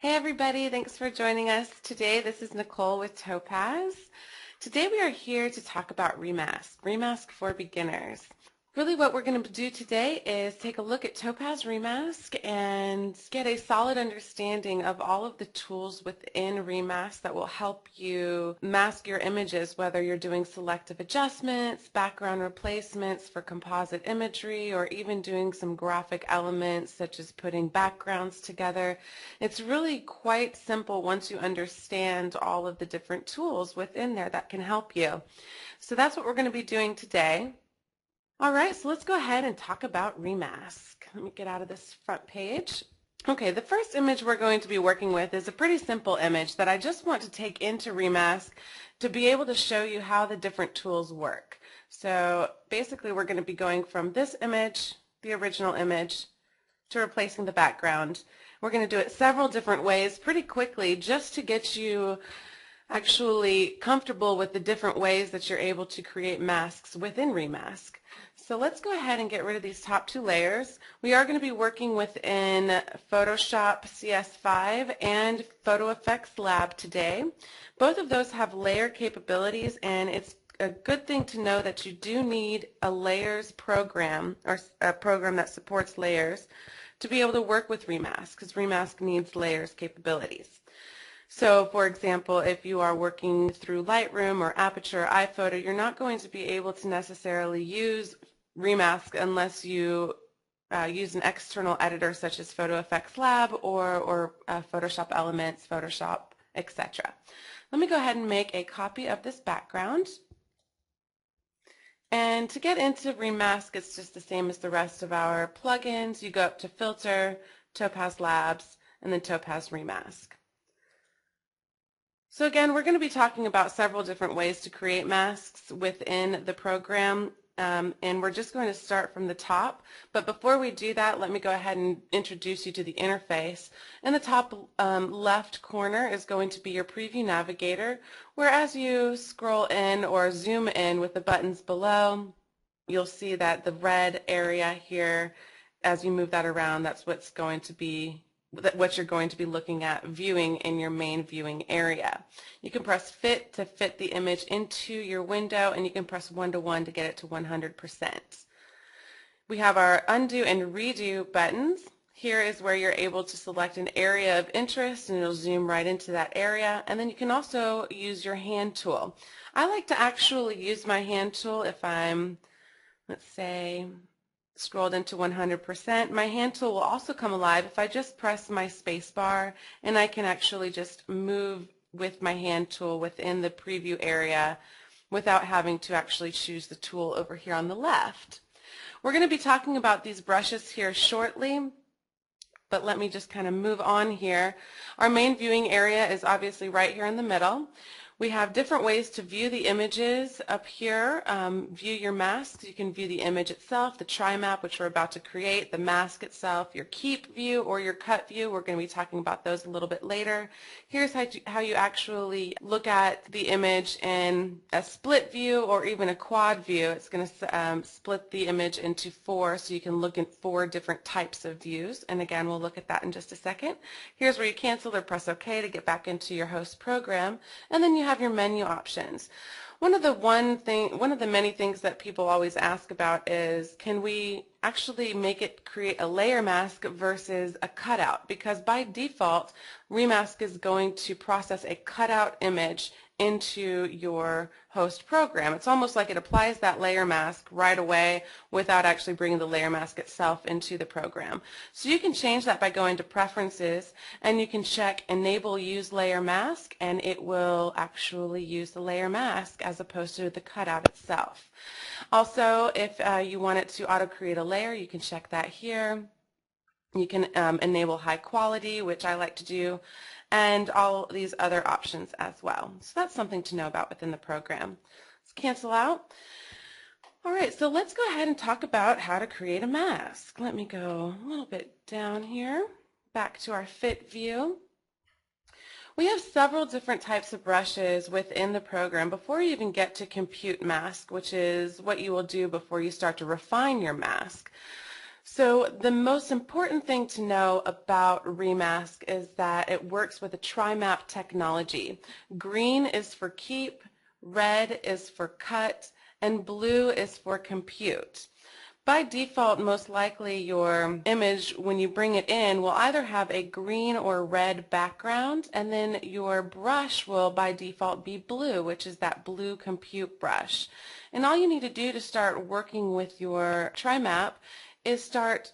Hey everybody, thanks for joining us today. This is Nicole with Topaz. Today we are here to talk about reMask for beginners. Really what we're going to do today is take a look at Topaz ReMask and get a solid understanding of all of the tools within reMask that will help you mask your images, whether you're doing selective adjustments, background replacements for composite imagery, or even doing some graphic elements such as putting backgrounds together. It's really quite simple once you understand all of the different tools within there that can help you. So that's what we're going to be doing today. All right, so let's go ahead and talk about reMask. Let me get out of this front page. Okay, the first image we're going to be working with is a pretty simple image that I just want to take into reMask to be able to show you how the different tools work. So basically we're going to be going from this image, the original image, to replacing the background. We're going to do it several different ways pretty quickly just to get you actually comfortable with the different ways that you're able to create masks within reMask. So let's go ahead and get rid of these top two layers. We are going to be working within Photoshop CS5 and Photo Effects Lab today. Both of those have layer capabilities, and it's a good thing to know that you do need a layers program, or a program that supports layers, to be able to work with reMask, because reMask needs layers capabilities. So for example, if you are working through Lightroom or Aperture or iPhoto, you're not going to be able to necessarily use reMask unless you use an external editor such as Photo Effects Lab or Photoshop Elements, Photoshop, etc. Let me go ahead and make a copy of this background. And to get into reMask, it's just the same as the rest of our plugins. You go up to Filter, Topaz Labs, and then Topaz ReMask. So again, we're going to be talking about several different ways to create masks within the program, and we're just going to start from the top. But before we do that, let me go ahead and introduce you to the interface. In the top left corner is going to be your preview navigator, where as you scroll in or zoom in with the buttons below, you'll see that the red area here, as you move that around, that's what you're going to be looking at viewing in your main viewing area. You can press Fit to fit the image into your window, and you can press 1-to-1 to get it to 100%. We have our Undo and Redo buttons. Here is where you're able to select an area of interest, and it'll zoom right into that area. And then you can also use your hand tool. I like to actually use my hand tool if I'm, let's say, scrolled into 100%. My hand tool will also come alive if I just press my space bar, and I can actually just move with my hand tool within the preview area without having to actually choose the tool over here on the left. We're going to be talking about these brushes here shortly, but let me just kind of move on here. Our main viewing area is obviously right here in the middle. We have different ways to view the images up here. View your masks. You can view the image itself, the tri-map, which we're about to create, the mask itself, your keep view or your cut view. We're going to be talking about those a little bit later. Here's how you actually look at the image in a split view or even a quad view. It's going to split the image into 4, so you can look at 4 different types of views. And again, we'll look at that in just a second. Here's where you cancel or press OK to get back into your host program. And then you have your menu options. One of the many things that people always ask about is, can we actually make it create a layer mask versus a cutout? Because by default, reMask is going to process a cutout image into your host program. It's almost like it applies that layer mask right away without actually bringing the layer mask itself into the program. So you can change that by going to Preferences, and you can check Enable Use Layer Mask, and it will actually use the layer mask as opposed to the cutout itself. Also, if you want it to auto-create a layer, you can check that here. You can enable high quality, which I like to do, and all these other options as well. So that's something to know about within the program. Let's cancel out. All right, so let's go ahead and talk about how to create a mask. Let me go a little bit down here, back to our fit view. We have several different types of brushes within the program before you even get to Compute Mask, which is what you will do before you start to refine your mask. So the most important thing to know about ReMask is that it works with a tri-map technology. Green is for keep, red is for cut, and blue is for compute. By default, most likely your image, when you bring it in, will either have a green or red background, and then your brush will by default be blue, which is that blue compute brush. And all you need to do to start working with your tri-map is start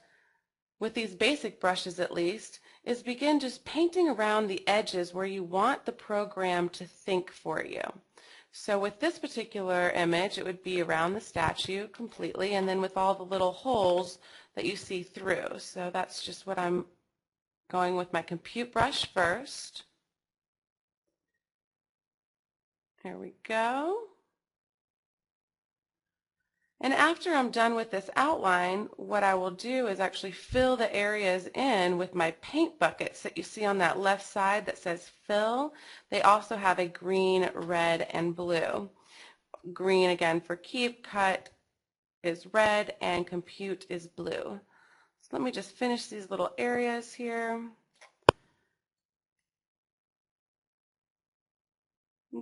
with these basic brushes at least, is begin just painting around the edges where you want the program to think for you. So with this particular image, it would be around the statue completely, and then with all the little holes that you see through. So that's just what I'm going with my compute brush first. There we go. And after I'm done with this outline, what I will do is actually fill the areas in with my paint buckets that you see on that left side that says fill. They also have a green, red, and blue. Green again for keep, cut is red, and compute is blue. So let me just finish these little areas here.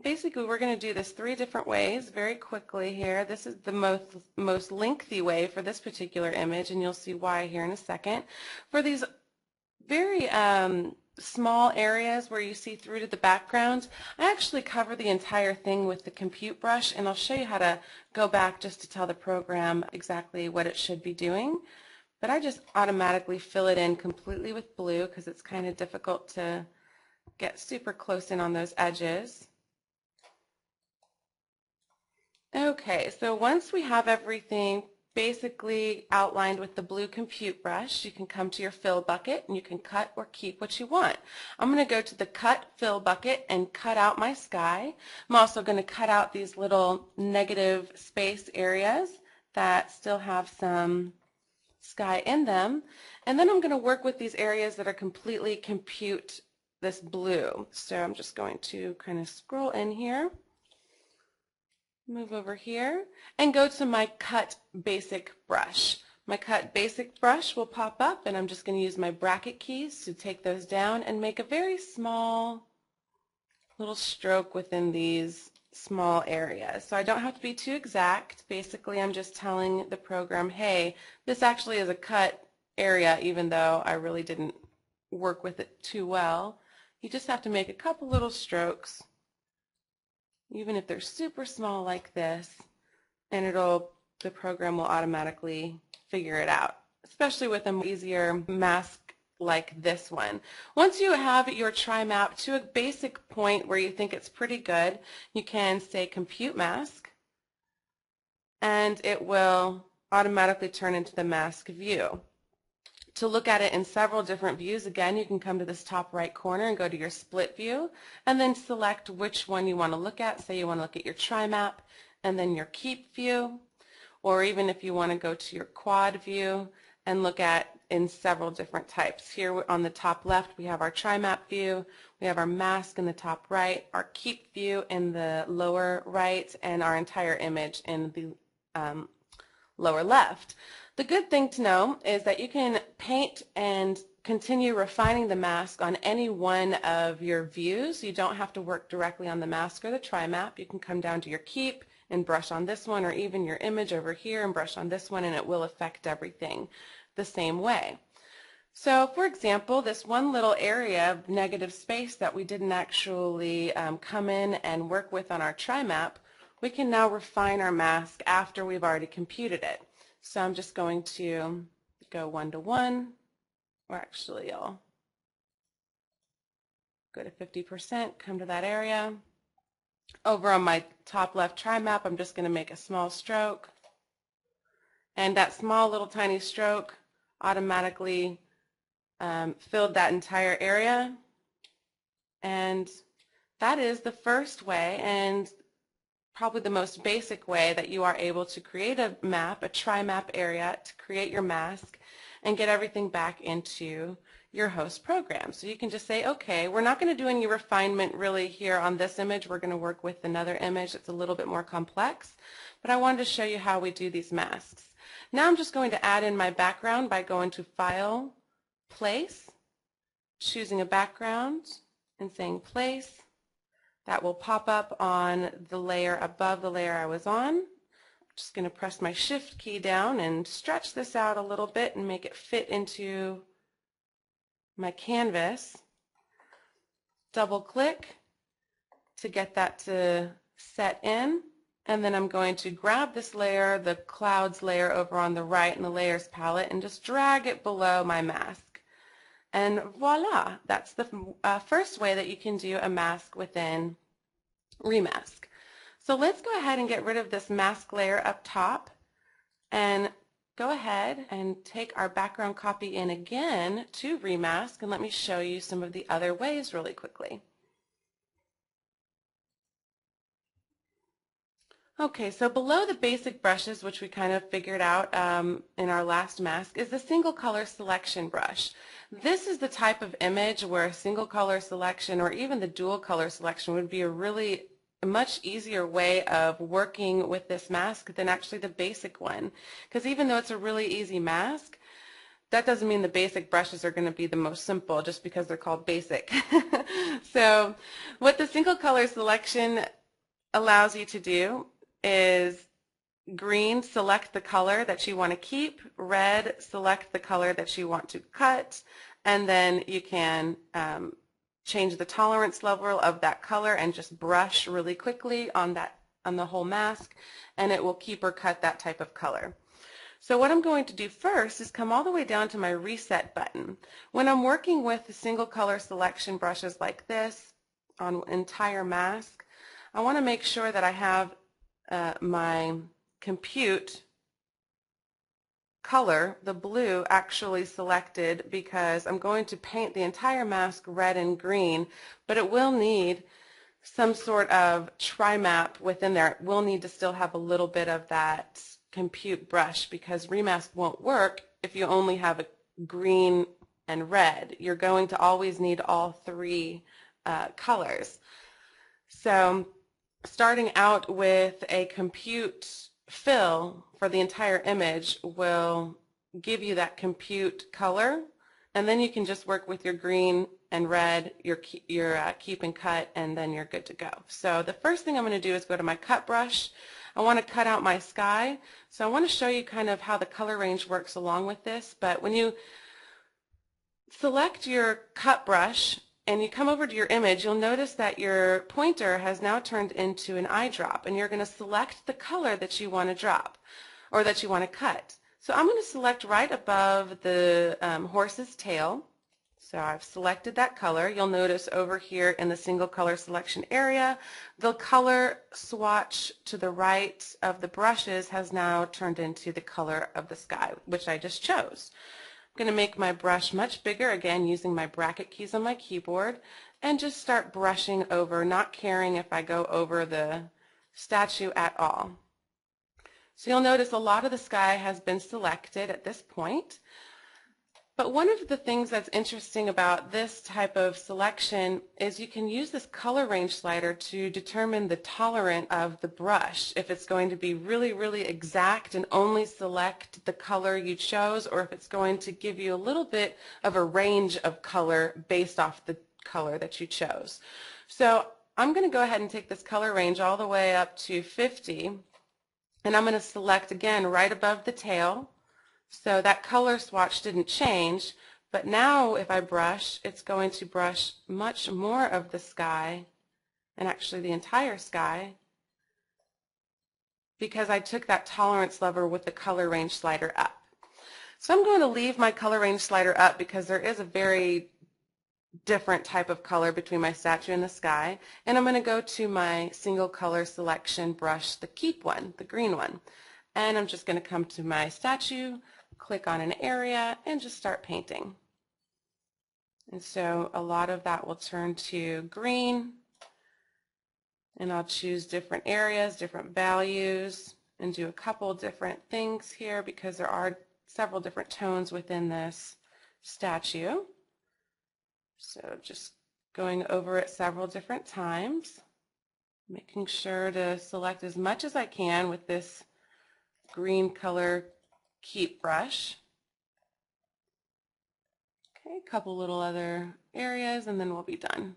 Basically, we're going to do this 3 different ways very quickly here. This is the most lengthy way for this particular image, and you'll see why here in a second. For these very small areas where you see through to the background, I actually cover the entire thing with the compute brush, and I'll show you how to go back just to tell the program exactly what it should be doing. But I just automatically fill it in completely with blue because it's kind of difficult to get super close in on those edges. Okay, so once we have everything basically outlined with the blue compute brush, you can come to your fill bucket and you can cut or keep what you want. I'm going to go to the cut fill bucket and cut out my sky. I'm also going to cut out these little negative space areas that still have some sky in them. And then I'm going to work with these areas that are completely compute this blue. So I'm just going to kind of scroll in here. Move over here and go to my cut basic brush. My cut basic brush will pop up, and I'm just going to use my bracket keys to take those down and make a very small little stroke within these small areas. So I don't have to be too exact. Basically, I'm just telling the program, hey, this actually is a cut area, even though I really didn't work with it too well. You just have to make a couple little strokes, even if they're super small like this, and the program will automatically figure it out, especially with an easier mask like this one. Once you have your tri-map to a basic point where you think it's pretty good, you can say compute mask, and it will automatically turn into the mask view. To look at it in several different views, again, you can come to this top right corner and go to your split view and then select which one you want to look at. Say you want to look at your tri-map and then your keep view, or even if you want to go to your quad view and look at in several different types. Here on the top left we have our tri-map view, we have our mask in the top right, our keep view in the lower right, and our entire image in the lower left. The good thing to know is that you can paint and continue refining the mask on any one of your views. You don't have to work directly on the mask or the tri-map. You can come down to your keep and brush on this one, or even your image over here and brush on this one, and it will affect everything the same way. So for example, this one little area of negative space that we didn't actually come in and work with on our tri-map, we can now refine our mask after we've already computed it. So I'm just going to go 1:1, or actually I'll go to 50%, come to that area. Over on my top left tri-map, I'm just going to make a small stroke. And that small little tiny stroke automatically filled that entire area. And that is the first way, and probably the most basic way, that you are able to create a map, a tri-map area, to create your mask and get everything back into your host program. So you can just say, okay, we're not going to do any refinement really here on this image. We're going to work with another image that's a little bit more complex, but I wanted to show you how we do these masks. Now I'm just going to add in my background by going to File, Place, choosing a background and saying Place. That will pop up on the layer above the layer I was on. I'm just going to press my Shift key down and stretch this out a little bit and make it fit into my canvas. Double click to get that to set in, and then I'm going to grab this layer, the clouds layer over on the right in the layers palette, and just drag it below my mask. And voila, that's the first way that you can do a mask within ReMask. So let's go ahead and get rid of this mask layer up top and go ahead and take our background copy in again to ReMask, and let me show you some of the other ways really quickly. Okay, so below the basic brushes, which we kind of figured out in our last mask, is the single color selection brush. This is the type of image where a single color selection or even the dual color selection would be a much easier way of working with this mask than actually the basic one. Because even though it's a really easy mask, that doesn't mean the basic brushes are going to be the most simple just because they're called basic. So what the single color selection allows you to do is green, select the color that you want to keep, red, select the color that you want to cut, and then you can change the tolerance level of that color and just brush really quickly on the whole mask, and it will keep or cut that type of color. So what I'm going to do first is come all the way down to my reset button. When I'm working with the single color selection brushes like this on entire mask, I want to make sure that I have my compute color, the blue, actually selected, because I'm going to paint the entire mask red and green, but it will need some sort of tri-map within there. It will need to still have a little bit of that compute brush, because ReMask won't work if you only have a green and red. You're going to always need all three colors. So starting out with a compute fill for the entire image will give you that compute color, and then you can just work with your green and red, your keep and cut, and then you're good to go. So the first thing I'm going to do is go to my cut brush. I want to cut out my sky, so I want to show you kind of how the color range works along with this. But when you select your cut brush and you come over to your image, you'll notice that your pointer has now turned into an eyedrop, and you're going to select the color that you want to drop or that you want to cut. So I'm going to select right above the horse's tail. So I've selected that color. You'll notice over here in the single color selection area, the color swatch to the right of the brushes has now turned into the color of the sky, which I just chose. I'm going to make my brush much bigger, again using my bracket keys on my keyboard, and just start brushing over, not caring if I go over the statue at all. So you'll notice a lot of the sky has been selected at this point. But one of the things that's interesting about this type of selection is you can use this color range slider to determine the tolerance of the brush, if it's going to be really, really exact and only select the color you chose, or if it's going to give you a little bit of a range of color based off the color that you chose. So I'm going to go ahead and take this color range all the way up to 50, and I'm going to select again right above the tail. So that color swatch didn't change, but now if I brush, it's going to brush much more of the sky, and actually the entire sky, because I took that tolerance lever with the color range slider up. So I'm going to leave my color range slider up because there is a very different type of color between my statue and the sky, and I'm going to go to my single color selection brush, the keep one, the green one, and I'm just going to come to my statue, click on an area, and just start painting. And so a lot of that will turn to green, and I'll choose different areas, different values, and do a couple different things here because there are several different tones within this statue. So just going over it several different times, making sure to select as much as I can with this green color keep brush. Okay, a couple little other areas and then we'll be done.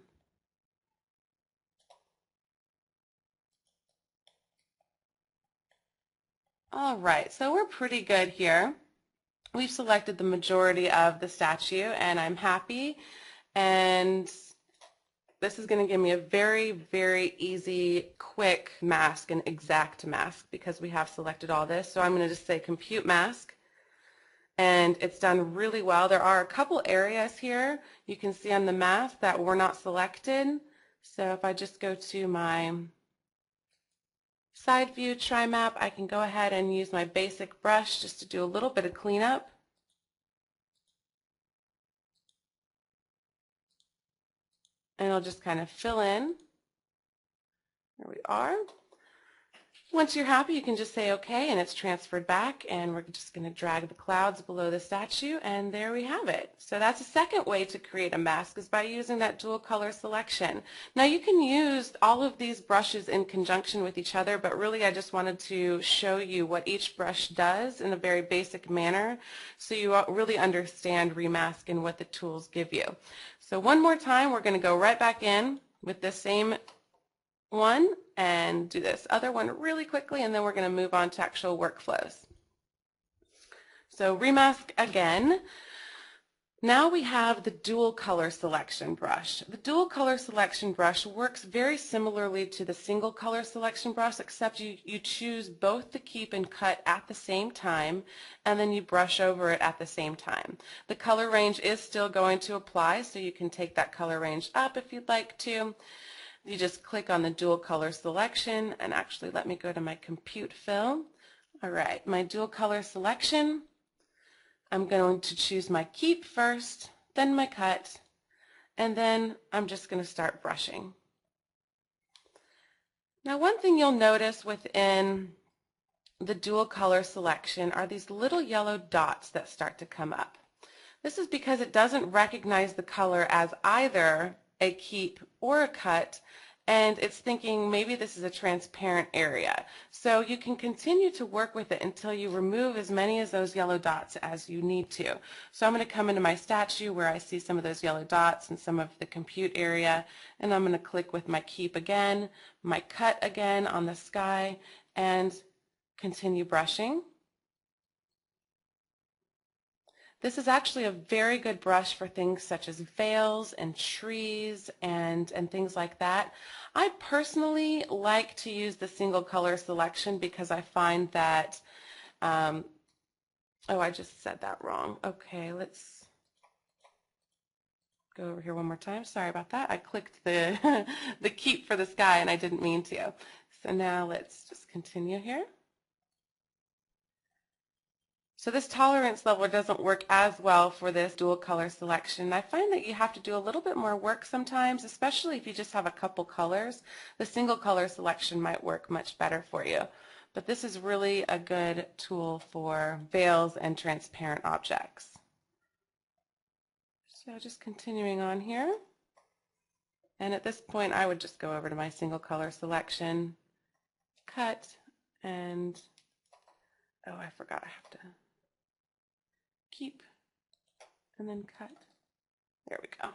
All right, so we're pretty good here. We've selected the majority of the statue and I'm happy, and this is going to give me a very, very easy, quick mask, an exact mask, because we have selected all this. So I'm going to just say compute mask, and it's done really well. There are a couple areas here you can see on the mask that were not selected. So if I just go to my side view tri-map, I can go ahead and use my basic brush just to do a little bit of cleanup. And I'll just kind of fill in. There we are. Once you're happy, you can just say OK, and it's transferred back, and we're just going to drag the clouds below the statue, and there we have it. So that's a second way to create a mask, is by using that dual color selection. Now you can use all of these brushes in conjunction with each other, but really I just wanted to show you what each brush does in a very basic manner so you really understand reMask and what the tools give you. So one more time, we're going to go right back in with the same one and do this other one really quickly, and then we're going to move on to actual workflows. So reMask again. Now we have the dual color selection brush. The dual color selection brush works very similarly to the single color selection brush, except you choose both the keep and cut at the same time, and then you brush over it at the same time. The color range is still going to apply, so you can take that color range up if you'd like to. You just click on the dual color selection, and actually let me go to my compute fill. All right, my dual color selection. I'm going to choose my keep first, then my cut, and then I'm just going to start brushing. Now one thing you'll notice within the dual color selection are these little yellow dots that start to come up. This is because it doesn't recognize the color as either a keep or a cut, and it's thinking maybe this is a transparent area. So you can continue to work with it until you remove as many of those yellow dots as you need to. So I'm going to come into my statue where I see some of those yellow dots and some of the compute area, and I'm going to click with my keep again, my cut again on the sky, and continue brushing. This is actually a very good brush for things such as veils and trees and things like that. I personally like to use the single color selection because I find that, oh, I just said that wrong. Okay, let's go over here one more time. Sorry about that. I clicked the, the keep for the sky and I didn't mean to. So now let's just continue here. So this tolerance level doesn't work as well for this dual color selection. I find that you have to do a little bit more work sometimes, especially if you just have a couple colors. The single color selection might work much better for you. But this is really a good tool for veils and transparent objects. So just continuing on here. And at this point I would just go over to my single color selection, cut, and oh, I forgot I have to keep, and then cut. There we go.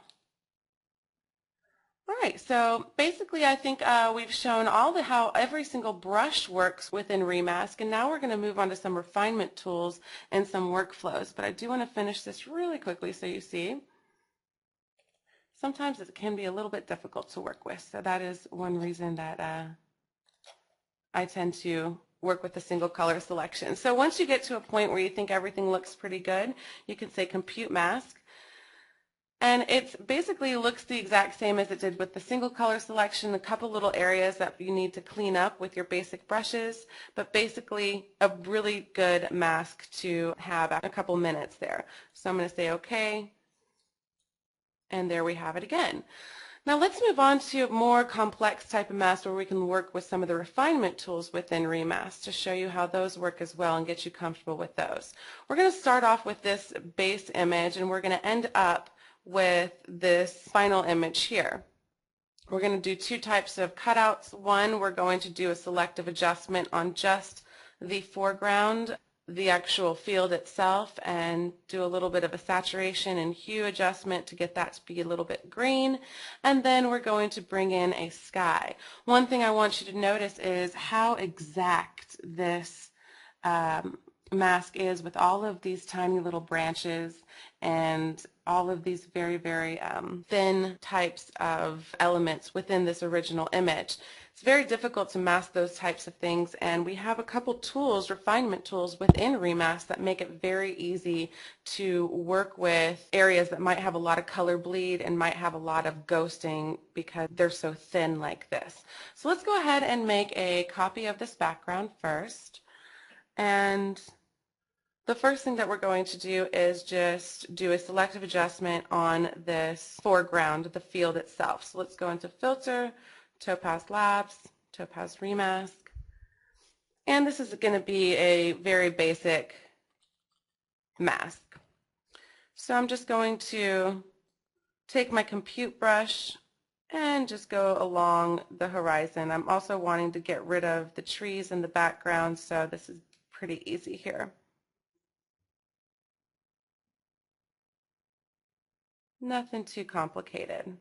All right, so basically I think we've shown how every single brush works within reMask, and now we're going to move on to some refinement tools and some workflows. But I do want to finish this really quickly so you see. Sometimes it can be a little bit difficult to work with, so that is one reason that I tend to work with the single color selection. So once you get to a point where you think everything looks pretty good, you can say compute mask. And it basically looks the exact same as it did with the single color selection, a couple little areas that you need to clean up with your basic brushes, but basically a really good mask to have a couple minutes there. So I'm going to say OK, and there we have it again. Now let's move on to a more complex type of mask where we can work with some of the refinement tools within reMask to show you how those work as well and get you comfortable with those. We're going to start off with this base image, and we're going to end up with this final image here. We're going to do two types of cutouts. One, we're going to do a selective adjustment on just the foreground the actual field itself and do a little bit of a saturation and hue adjustment to get that to be a little bit green. And then we're going to bring in a sky. One thing I want you to notice is how exact this mask is with all of these tiny little branches and all of these very, very thin types of elements within this original image. It's very difficult to mask those types of things, and we have a couple tools, refinement tools within ReMask that make it very easy to work with areas that might have a lot of color bleed and might have a lot of ghosting because they're so thin like this. So let's go ahead and make a copy of this background first. And the first thing that we're going to do is just do a selective adjustment on this foreground, the field itself. So let's go into Filter, Topaz Labs, Topaz ReMask, and this is going to be a very basic mask. So I'm just going to take my compute brush and just go along the horizon. I'm also wanting to get rid of the trees in the background, so this is pretty easy here. Nothing too complicated.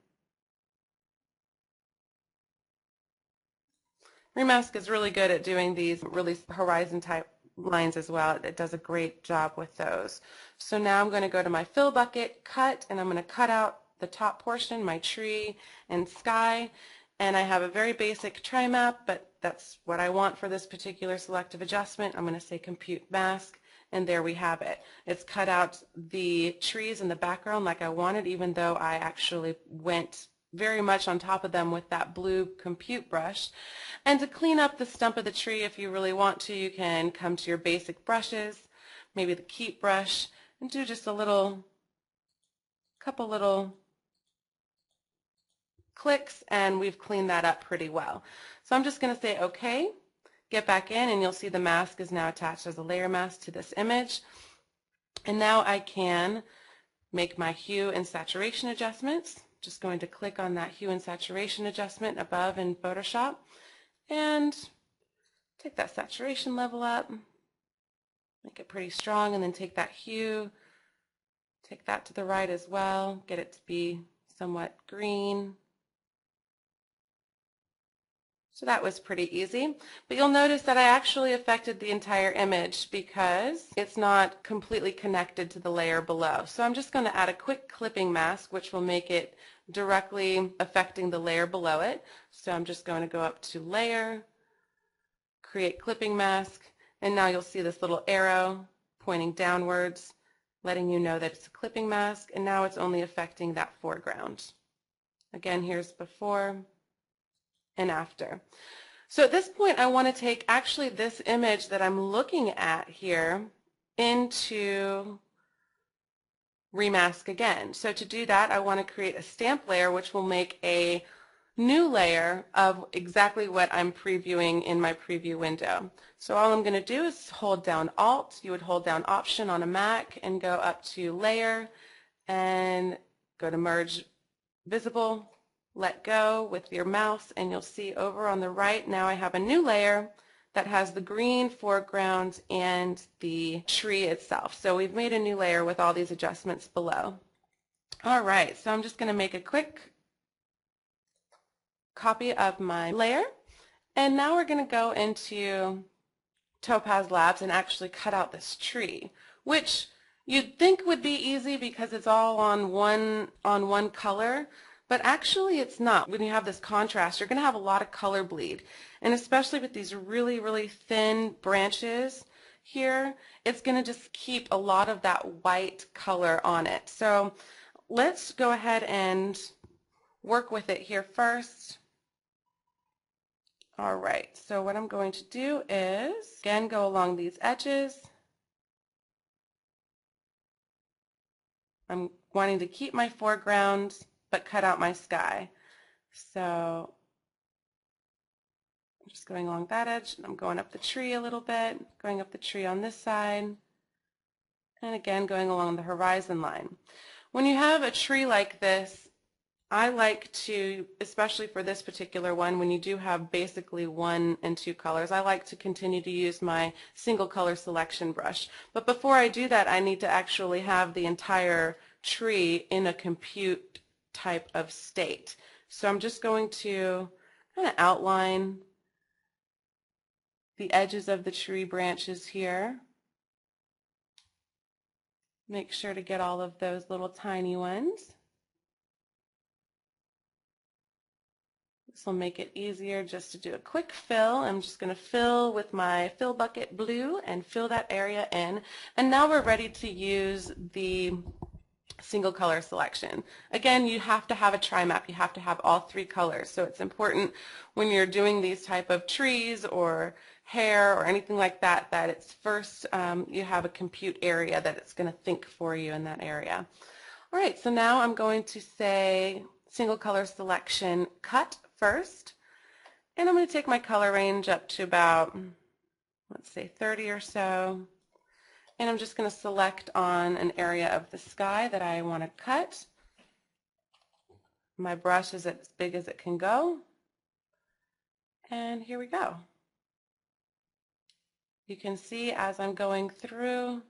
ReMask is really good at doing these really horizon type lines as well. It does a great job with those. So now I'm going to go to my fill bucket, cut, and I'm going to cut out the top portion, my tree and sky. And I have a very basic tri-map, but that's what I want for this particular selective adjustment. I'm going to say compute mask, and there we have it. It's cut out the trees in the background like I wanted, even though I actually went very much on top of them with that blue compute brush. And to clean up the stump of the tree, if you really want to, you can come to your basic brushes, maybe the keep brush, and do just a couple little clicks, and we've cleaned that up pretty well. So I'm just going to say OK, get back in, and you'll see the mask is now attached as a layer mask to this image. And now I can make my hue and saturation adjustments. Just going to click on that hue and saturation adjustment above in Photoshop and take that saturation level up, make it pretty strong, and then take that hue, take that to the right as well, get it to be somewhat green. So that was pretty easy, but you'll notice that I actually affected the entire image because it's not completely connected to the layer below. So I'm just going to add a quick clipping mask, which will make it directly affecting the layer below it. So I'm just going to go up to Layer, Create Clipping Mask, and now you'll see this little arrow pointing downwards, letting you know that it's a clipping mask, and now it's only affecting that foreground. Again, here's before and after. So at this point I want to take actually this image that I'm looking at here into ReMask again. So to do that I want to create a stamp layer which will make a new layer of exactly what I'm previewing in my preview window. So all I'm going to do is hold down Alt, you would hold down Option on a Mac and go up to Layer and go to Merge Visible, let go with your mouse, and you'll see over on the right now I have a new layer that has the green foreground and the tree itself. So we've made a new layer with all these adjustments below. All right, so I'm just going to make a quick copy of my layer, and now we're going to go into Topaz Labs and actually cut out this tree, which you'd think would be easy because it's all on one color. But actually it's not. When you have this contrast, you're going to have a lot of color bleed. And especially with these really, really thin branches here, it's going to just keep a lot of that white color on it. So let's go ahead and work with it here first. All right, so what I'm going to do is, again, go along these edges. I'm wanting to keep my foreground but cut out my sky. So I'm just going along that edge, and I'm going up the tree a little bit, going up the tree on this side, and again going along the horizon line. When you have a tree like this, I like to, especially for this particular one, when you do have basically 1 and 2 colors, I like to continue to use my single color selection brush. But before I do that, I need to actually have the entire tree in a compute type of state. So I'm just going to kind of outline the edges of the tree branches here. Make sure to get all of those little tiny ones. This will make it easier just to do a quick fill. I'm just going to fill with my fill bucket blue and fill that area in. And now we're ready to use the single color selection. Again, you have to have a tri-map. You have to have all 3 colors. So it's important when you're doing these type of trees or hair or anything like that, that it's first you have a compute area that it's going to think for you in that area. All right, so now I'm going to say single color selection cut first, and I'm going to take my color range up to about, let's say 30 or so, and I'm just going to select on an area of the sky that I want to cut. My brush is as big as it can go, and here we go. You can see as I'm going through,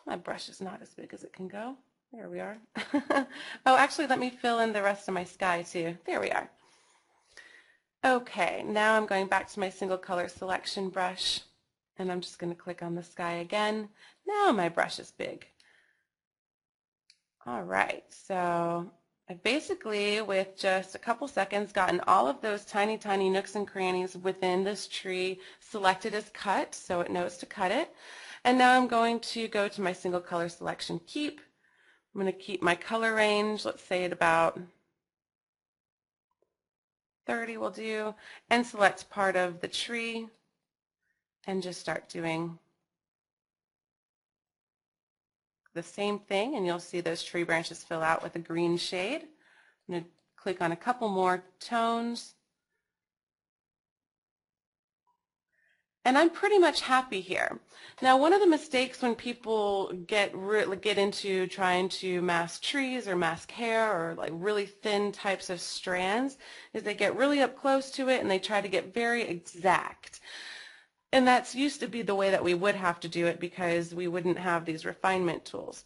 my brush is not as big as it can go. There we are. Oh, actually, let me fill in the rest of my sky too. There we are. Okay, now I'm going back to my single color selection brush, and I'm just going to click on the sky again. Now my brush is big. All right, so I've basically, with just a couple seconds, gotten all of those tiny, tiny nooks and crannies within this tree selected as cut, so it knows to cut it. And now I'm going to go to my single color selection keep. I'm going to keep my color range, let's say at about 30 will do, and select part of the tree and just start doing the same thing, and you'll see those tree branches fill out with a green shade. I'm going to click on a couple more tones. And I'm pretty much happy here. Now, one of the mistakes when people get into trying to mask trees or mask hair or like really thin types of strands is they get really up close to it and they try to get very exact. And that's used to be the way that we would have to do it because we wouldn't have these refinement tools.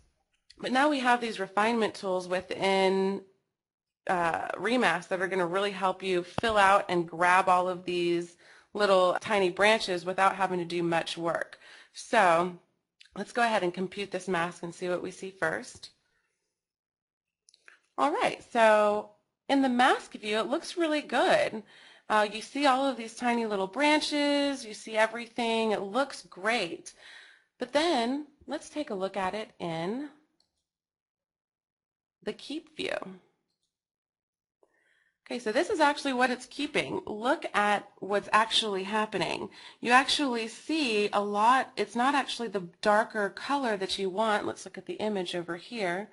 But now we have these refinement tools within ReMask that are going to really help you fill out and grab all of these little tiny branches without having to do much work. So let's go ahead and compute this mask and see what we see first. All right, so in the mask view, it looks really good. You see all of these tiny little branches, you see everything, it looks great. But then let's take a look at it in the keep view. Okay, so this is actually what it's keeping. Look at what's actually happening. You actually see a lot, it's not actually the darker color that you want. Let's look at the image over here.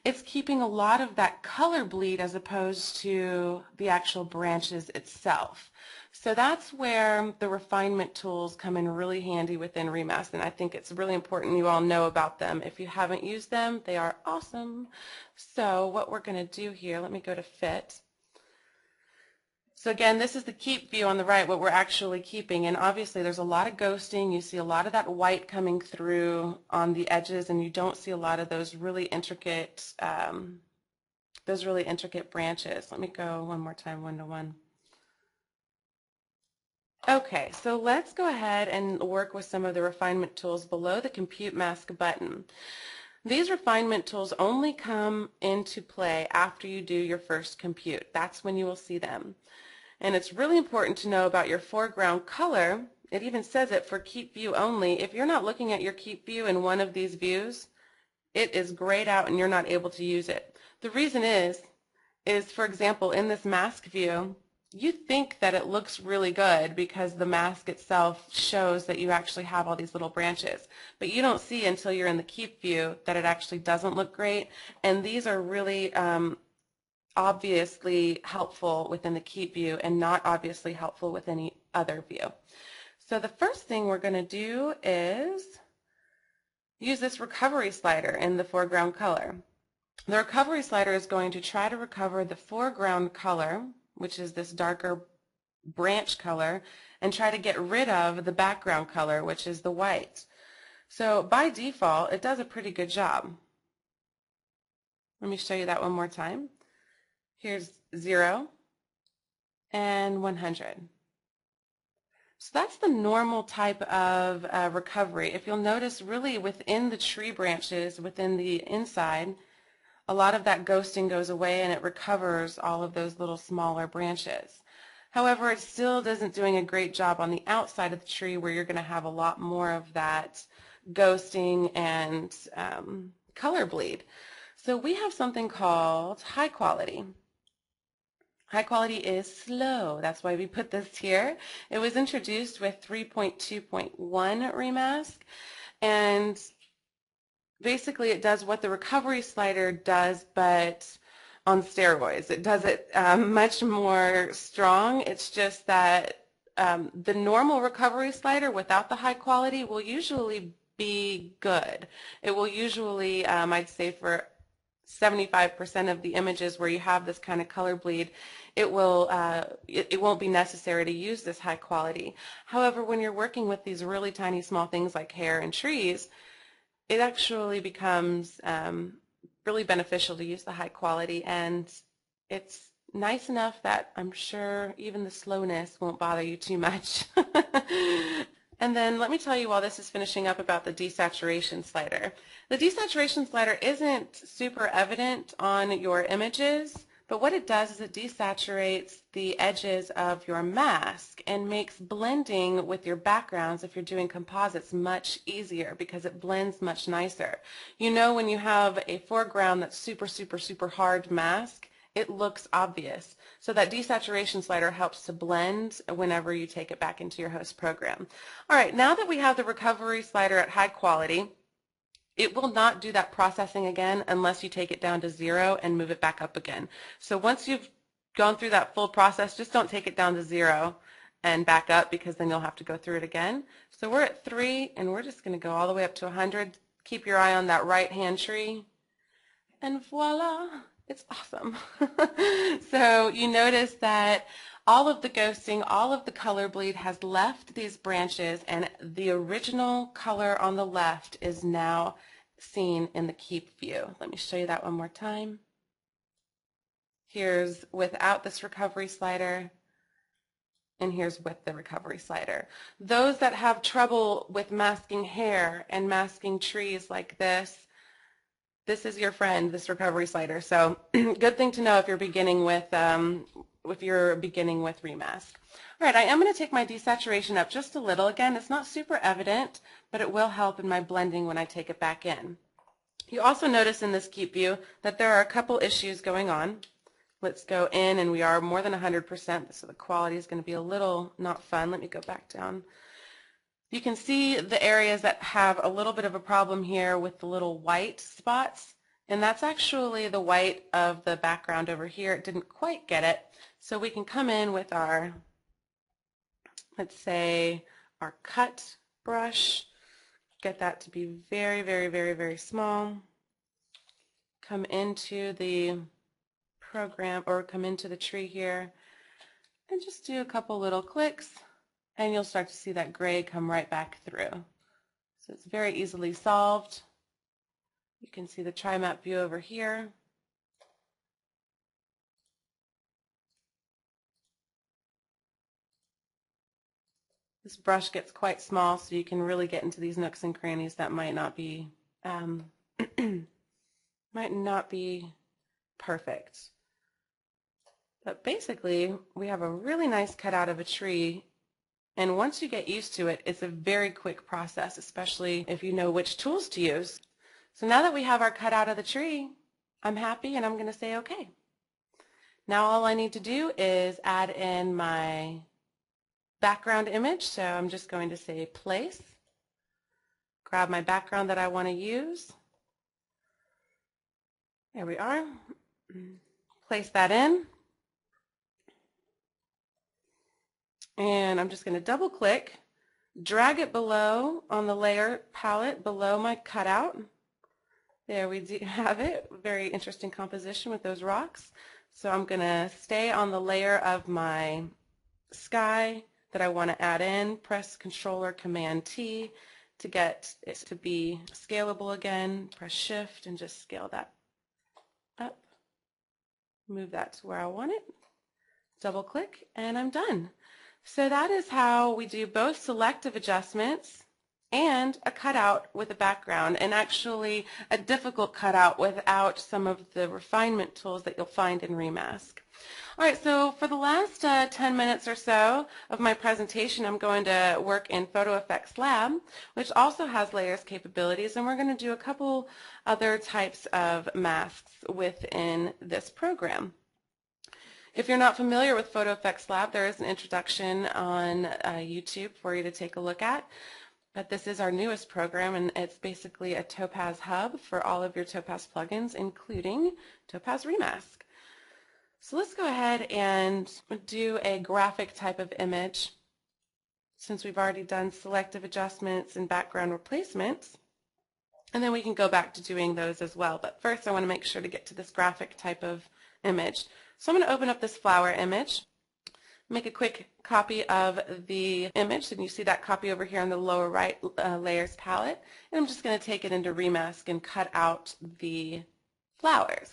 It's keeping a lot of that color bleed as opposed to the actual branches itself. So that's where the refinement tools come in really handy within ReMask, and I think it's really important you all know about them. If you haven't used them, they are awesome. So what we're going to do here, let me go to Fit. So again, this is the keep view on the right, what we're actually keeping, and obviously there's a lot of ghosting. You see a lot of that white coming through on the edges, and you don't see a lot of those really intricate branches. Let me go one more time, 1-to-1. Okay, so let's go ahead and work with some of the refinement tools below the Compute Mask button. These refinement tools only come into play after you do your first compute. That's when you will see them. And it's really important to know about your foreground color. It even says it for keep view only. If you're not looking at your keep view in one of these views, it is grayed out and you're not able to use it. The reason is for example, in this mask view, you think that it looks really good because the mask itself shows that you actually have all these little branches. But you don't see until you're in the keep view that it actually doesn't look great. And these are really obviously helpful within the keep view and not obviously helpful with any other view. So the first thing we're going to do is use this recovery slider in the foreground color. The recovery slider is going to try to recover the foreground color, which is this darker branch color, and try to get rid of the background color, which is the white. So by default, it does a pretty good job. Let me show you that one more time. Here's 0 and 100. So that's the normal type of recovery. If you'll notice, really within the tree branches, within the inside, a lot of that ghosting goes away and it recovers all of those little smaller branches. However, it still isn't doing a great job on the outside of the tree, where you're going to have a lot more of that ghosting and color bleed. So we have something called high quality. High quality is slow. That's why we put this here. It was introduced with 3.2.1 reMask, and basically it does what the recovery slider does, but on steroids. It does it much more strong. It's just that the normal recovery slider without the high quality will usually be good. It will usually, I'd say for 75% of the images where you have this kind of color bleed, it won't be necessary to use this high quality. However, when you're working with these really tiny small things like hair and trees, it actually becomes really beneficial to use the high quality, and it's nice enough that I'm sure even the slowness won't bother you too much. And then let me tell you, while this is finishing up, about the desaturation slider. The desaturation slider isn't super evident on your images, but what it does is it desaturates the edges of your mask and makes blending with your backgrounds, if you're doing composites, much easier because it blends much nicer. You know, when you have a foreground that's super, super, super hard mask, it looks obvious. So that desaturation slider helps to blend whenever you take it back into your host program. All right, now that we have the recovery slider at high quality, it will not do that processing again unless you take it down to 0 and move it back up again. So once you've gone through that full process, just don't take it down to 0 and back up, because then you'll have to go through it again. So we're at 3, and we're just going to go all the way up to 100. Keep your eye on that right-hand tree, and voila, it's awesome. So you notice that all of the ghosting, all of the color bleed has left these branches, and the original color on the left is now seen in the keep view. Let me show you that one more time. Here's without this recovery slider, and here's with the recovery slider. Those that have trouble with masking hair and masking trees like this is your friend, this recovery slider. So good thing to know if you're beginning with reMask. All right, I am going to take my desaturation up just a little. Again, it's not super evident, but it will help in my blending when I take it back in. You also notice in this keep view that there are a couple issues going on. Let's go in, and we are more than 100%, so the quality is going to be a little not fun. Let me go back down. You can see the areas that have a little bit of a problem here with the little white spots, and that's actually the white of the background over here. It didn't quite get it, so we can come in with our, let's say, our cut brush, get that to be very, very, very, very small, come into the program, or come into the tree here, and just do a couple little clicks, and you'll start to see that gray come right back through. So it's very easily solved. You can see the tri-map view over here. This brush gets quite small, so you can really get into these nooks and crannies that might not be perfect. But basically, we have a really nice cutout of a tree. And once you get used to it, it's a very quick process, especially if you know which tools to use. So now that we have our cutout of the tree, I'm happy, and I'm going to say okay. Now all I need to do is add in my background image. So I'm just going to say place, grab my background that I want to use. There we are. Place that in. And I'm just going to double click, drag it below on the layer palette below my cutout, There we do have it. Very interesting composition with those rocks. So I'm going to stay on the layer of my sky that I want to add in, press Control or Command T to get it to be scalable again, press Shift and just scale that up, move that to where I want it, double click, and I'm done. So that is how we do both selective adjustments and a cutout with a background, and actually a difficult cutout without some of the refinement tools that you'll find in ReMask. All right, so for the last 10 minutes or so of my presentation, I'm going to work in Photo Effects Lab, which also has layers capabilities, and we're going to do a couple other types of masks within this program. If you're not familiar with Photo Effects Lab, there is an introduction on YouTube for you to take a look at. But this is our newest program, and it's basically a Topaz hub for all of your Topaz plugins, including Topaz ReMask. So let's go ahead and do a graphic type of image, since we've already done selective adjustments and background replacements. And then we can go back to doing those as well. But first I want to make sure to get to this graphic type of image. So I'm going to open up this flower image, make a quick copy of the image, and you see that copy over here on the lower right layers palette, and I'm just going to take it into ReMask and cut out the flowers.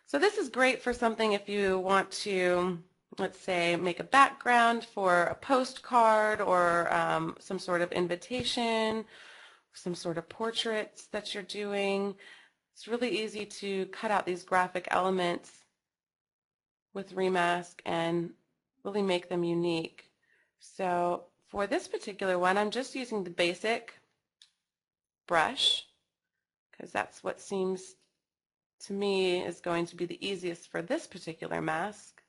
So this is great for something if you want to, let's say, make a background for a postcard or some sort of invitation, some sort of portraits that you're doing. It's really easy to cut out these graphic elements with ReMask and really make them unique. So for this particular one, I'm just using the basic brush because that's what seems to me is going to be the easiest for this particular mask.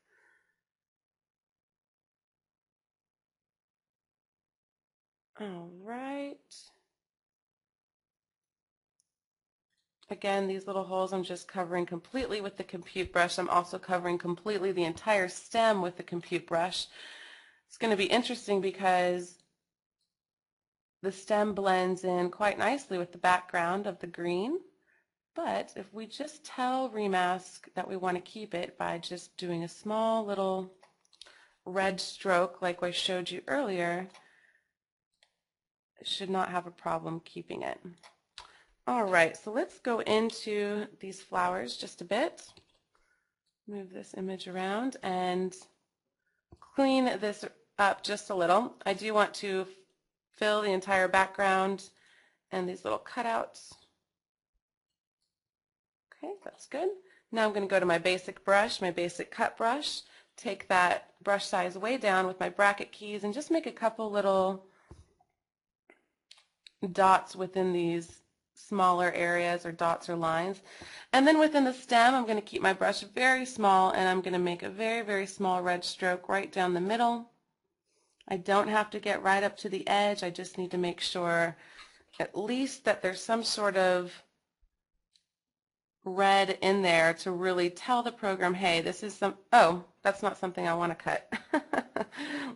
All right. Again, these little holes I'm just covering completely with the compute brush. I'm also covering completely the entire stem with the compute brush. It's going to be interesting because the stem blends in quite nicely with the background of the green. But if we just tell ReMask that we want to keep it by just doing a small little red stroke like I showed you earlier, it should not have a problem keeping it. All right, so let's go into these flowers just a bit. Move this image around and clean this up just a little. I do want to fill the entire background and these little cutouts. Okay, that's good. Now I'm going to go to my basic brush, my basic cut brush, take that brush size way down with my bracket keys and just make a couple little dots within these smaller areas or dots or lines. And then within the stem, I'm going to keep my brush very small and I'm going to make a very, very small red stroke right down the middle. I don't have to get right up to the edge. I just need to make sure at least that there's some sort of red in there to really tell the program, hey, this is oh, that's not something I want to cut.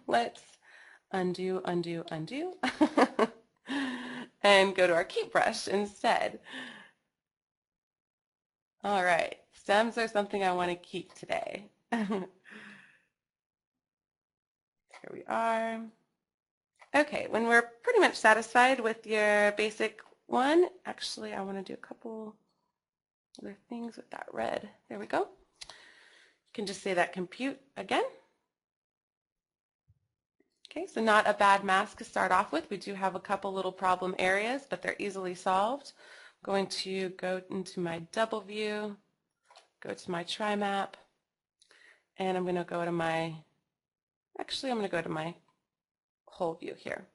Let's undo, undo, undo, and go to our keep brush instead. All right, stems are something I want to keep today. Here we are. Okay, when we're pretty much satisfied with your basic one, actually I want to do a couple other things with that red. There we go. You can just say that compute again. Okay, so not a bad mask to start off with. We do have a couple little problem areas, but they're easily solved. I'm going to go into my double view, go to my tri-map, and I'm going to go to my, actually I'm going to go to my whole view here.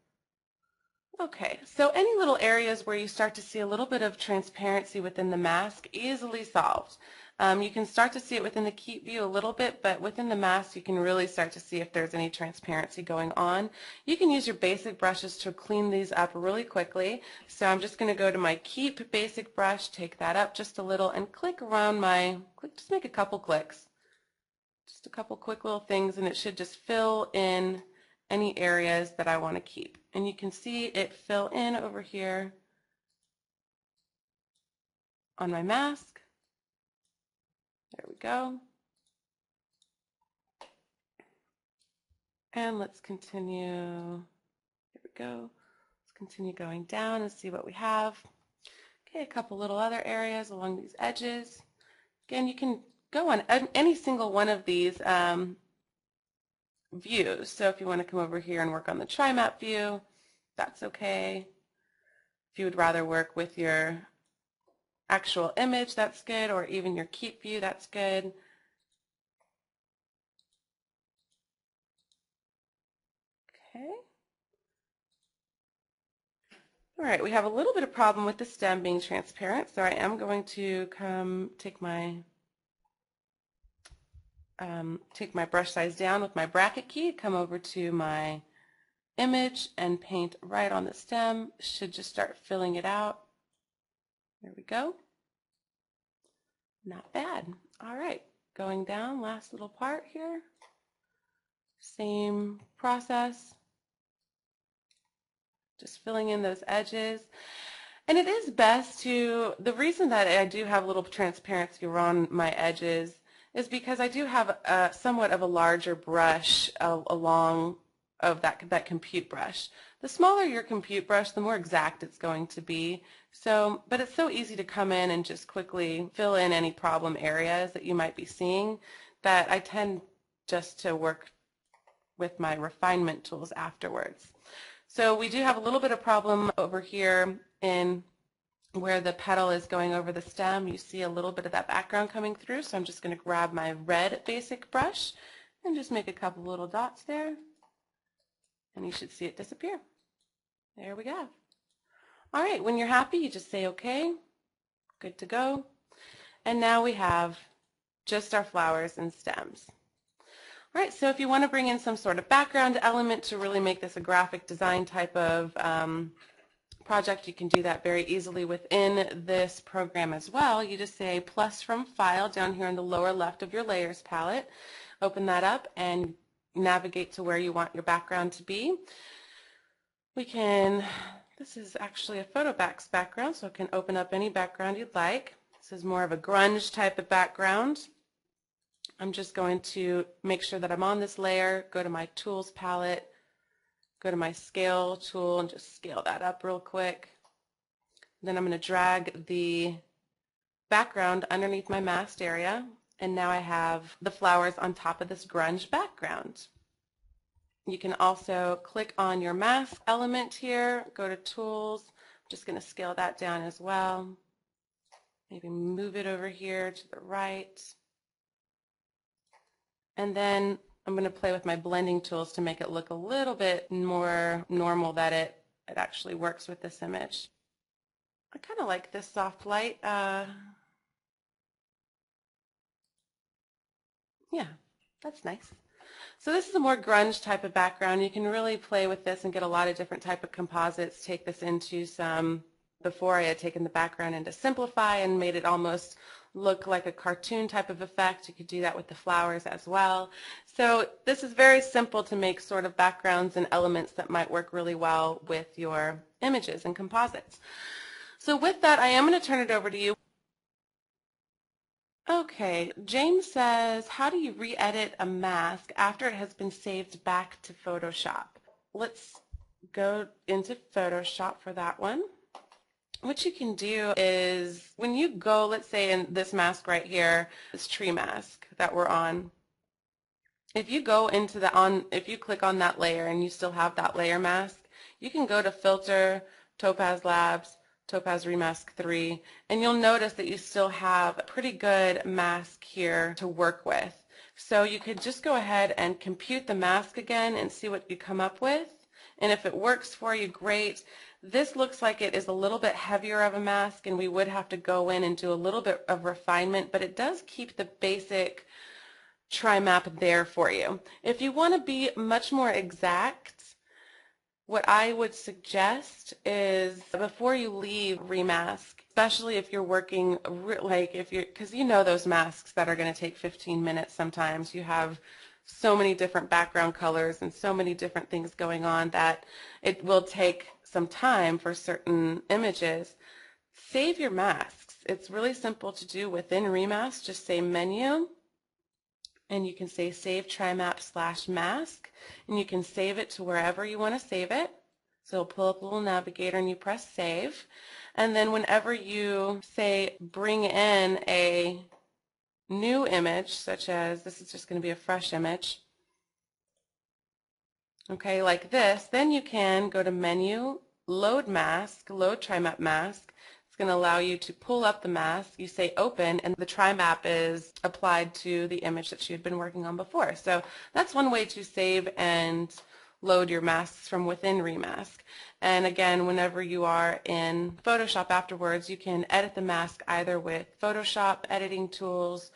Okay, so any little areas where you start to see a little bit of transparency within the mask, easily solved. You can start to see it within the keep view a little bit, but within the mask you can really start to see if there's any transparency going on. You can use your basic brushes to clean these up really quickly. So I'm just going to go to my keep basic brush, take that up just a little, and click around my, just make a couple clicks. Just a couple quick little things, and it should just fill in any areas that I want to keep. And you can see it fill in over here on my mask. There we go. And let's continue. Here we go. Let's continue going down and see what we have. Okay, a couple little other areas along these edges. Again, you can go on any single one of these views. So if you want to come over here and work on the tri-map view, that's okay. If you would rather work with your actual image, that's good, or even your keep view, that's good. Okay. All right, we have a little bit of problem with the stem being transparent, so I am going to take my brush size down with my bracket key, come over to my image and paint right on the stem. Should just start filling it out. There we go. Not bad. All right, going down, last little part here. Same process. Just filling in those edges. And it is best to, the reason that I do have a little transparency around my edges is because I do have somewhat of a larger brush along of that compute brush. The smaller your compute brush, the more exact it's going to be. So, but it's so easy to come in and just quickly fill in any problem areas that you might be seeing that I tend just to work with my refinement tools afterwards. So we do have a little bit of problem over here in where the petal is going over the stem. You see a little bit of that background coming through, so I'm just going to grab my red basic brush and just make a couple little dots there, and you should see it disappear. There we go. All right, when you're happy, you just say okay, good to go. And now we have just our flowers and stems. All right, so if you want to bring in some sort of background element to really make this a graphic design type of project, you can do that very easily within this program as well. You just say plus from file down here in the lower left of your layers palette. Open that up and navigate to where you want your background to be. This is actually a PhotoBax background, so it can open up any background you'd like. This is more of a grunge type of background. I'm just going to make sure that I'm on this layer, go to my tools palette, go to my scale tool and just scale that up real quick. Then I'm going to drag the background underneath my masked area, and now I have the flowers on top of this grunge background. You can also click on your mask element here, go to tools. I'm just going to scale that down as well. Maybe move it over here to the right. And then I'm going to play with my blending tools to make it look a little bit more normal, that it actually works with this image. I kind of like this soft light. Yeah, that's nice. So this is a more grunge type of background. You can really play with this and get a lot of different type of composites. Take this into some, before I had taken the background into Simplify and made it almost look like a cartoon type of effect. You could do that with the flowers as well. So this is very simple to make sort of backgrounds and elements that might work really well with your images and composites. So with that, I am going to turn it over to you. Okay, James says, how do you re-edit a mask after it has been saved back to Photoshop? Let's go into Photoshop for that one. What you can do is when you go, let's say in this mask right here, this tree mask that we're on, if you go into if you click on that layer and you still have that layer mask, you can go to Filter, Topaz Labs, Topaz ReMask 3, and you'll notice that you still have a pretty good mask here to work with. So you could just go ahead and compute the mask again and see what you come up with. And if it works for you, great. This looks like it is a little bit heavier of a mask, and we would have to go in and do a little bit of refinement, but it does keep the basic tri-map there for you. If you want to be much more exact, what I would suggest is before you leave ReMask, especially if you're working, because you know those masks that are going to take 15 minutes sometimes, you have so many different background colors and so many different things going on that it will take some time for certain images. Save your masks. It's really simple to do within ReMask. Just say Menu, and you can say Save Trimap/mask, and you can save it to wherever you want to save it. So it'll pull up a little navigator and you press Save. And then whenever you say bring in a new image, such as this is just going to be a fresh image, okay, like this, then you can go to Menu, Load Mask, Load Trimap Mask. It's going to allow you to pull up the mask. You say Open, and the trimap is applied to the image that you had been working on before. So that's one way to save and load your masks from within ReMask. And again, whenever you are in Photoshop afterwards, you can edit the mask either with Photoshop editing tools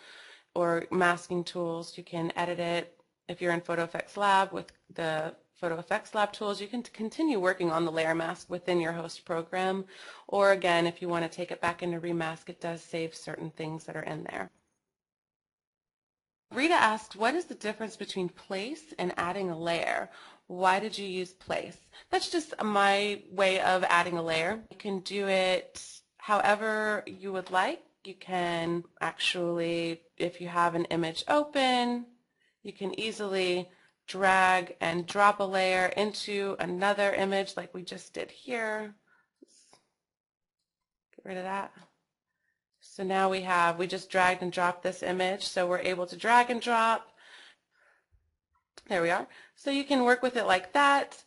or masking tools. You can edit it if you're in Photo Effects Lab with the Photo Effects Lab tools. You can continue working on the layer mask within your host program, or again, if you want to take it back into ReMask, it does save certain things that are in there. Rita asked, what is the difference between place and adding a layer? Why did you use place? That's just my way of adding a layer. You can do it however you would like. You can actually, if you have an image open, you can easily drag and drop a layer into another image like we just did here. Let's get rid of that. So now we just dragged and dropped this image, so we're able to drag and drop. There we are. So you can work with it like that.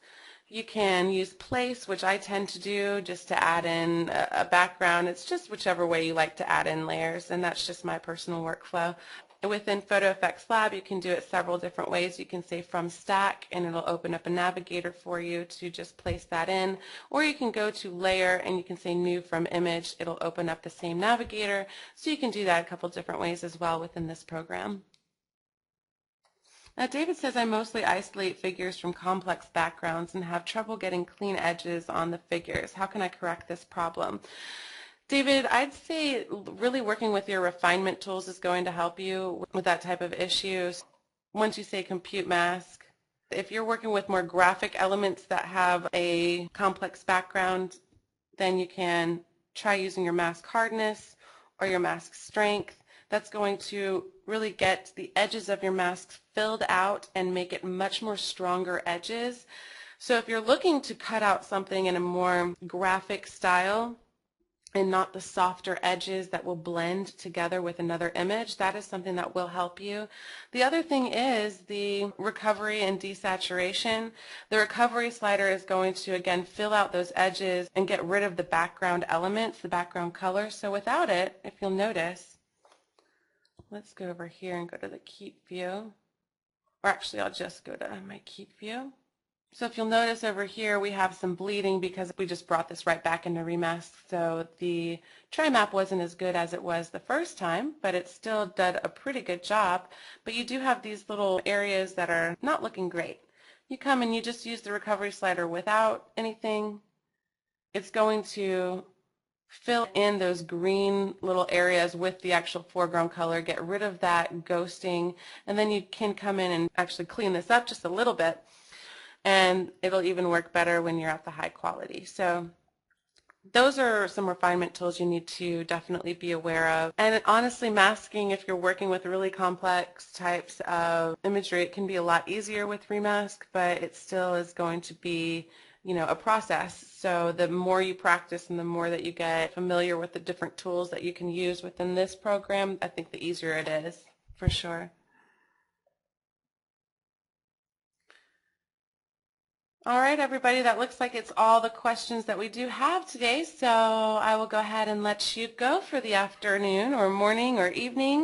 You can use place, which I tend to do just to add in a background. It's just whichever way you like to add in layers, and that's just my personal workflow. Within Photo Effects Lab, you can do it several different ways. You can say from stack, and it'll open up a navigator for you to just place that in. Or you can go to layer, and you can say new from image. It'll open up the same navigator. So you can do that a couple different ways as well within this program. Now, David says, I mostly isolate figures from complex backgrounds and have trouble getting clean edges on the figures. How can I correct this problem? David, I'd say really working with your refinement tools is going to help you with that type of issues. Once you say compute mask, if you're working with more graphic elements that have a complex background, then you can try using your mask hardness or your mask strength. That's going to really get the edges of your mask filled out and make it much more stronger edges. So if you're looking to cut out something in a more graphic style and not the softer edges that will blend together with another image, that is something that will help you. The other thing is the recovery and desaturation. The recovery slider is going to, again, fill out those edges and get rid of the background elements, the background color. So without it, if you'll notice, let's go over here and go to the keep view. Or actually, I'll just go to my keep view. So if you'll notice over here, we have some bleeding because we just brought this right back into ReMask. So the trimap wasn't as good as it was the first time, but it still did a pretty good job. But you do have these little areas that are not looking great. You come and you just use the recovery slider without anything. It's going to fill in those green little areas with the actual foreground color, get rid of that ghosting, and then you can come in and actually clean this up just a little bit, and it'll even work better when you're at the high quality. So those are some refinement tools you need to definitely be aware of. And honestly, masking, if you're working with really complex types of imagery, it can be a lot easier with ReMask, but it still is going to be, you know, a process. So the more you practice and the more that you get familiar with the different tools that you can use within this program, I think the easier it is, for sure. All right, everybody, that looks like it's all the questions that we do have today, so I will go ahead and let you go for the afternoon or morning or evening.